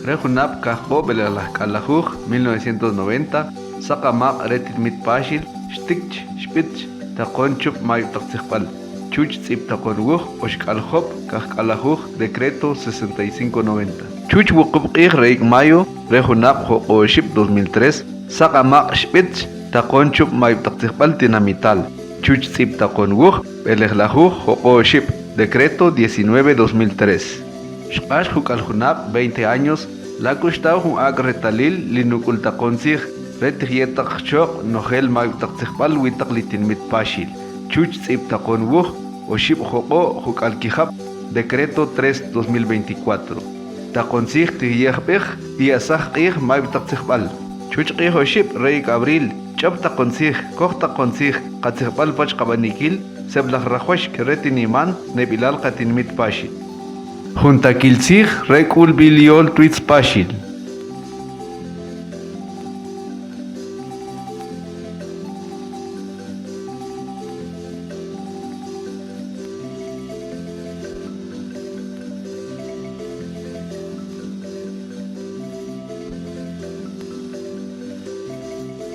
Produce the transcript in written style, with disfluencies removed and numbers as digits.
Rejunap Kahbo Belalah Kalahuj 1990 Sakamak Retit Mit Pashil Stikch Spitch Takonchup Mayu Taxipal Chuch Tzip Takonwuj Oshkalhop Kahkalahuj Decreto 6590 Chuch Wukub Reik Mayo Rejunap Oship 2003 Sakamak Spitch Takonchup Mayu Taxipal Tinamital Chuch Tzip Takonwuj Belahuj Oship Decreto 19-2003 Shpash Hukalhunap 20 años, la Kustau Hun Agretalil, Linukulta Consig, Retietak Chok, Nogel Magtakpal Witaklitin Mit Pashil, Chuch Iptakon Wuh, Oship Hoko, Hukalkihap, Decreto 3-2024. Takonsig Tiyahpech, Tiasach Ir Magtakpal, Chuch Oship, Rey Gabriel, Chap Takonsig, Koch Takonsig, Katzipal Pach Kabanikil, Seblah Rahosh, Retiniman, Nebilal Katin Mit Pashil. Junta Kilsig, Rekul Biliol Tweets Pashil.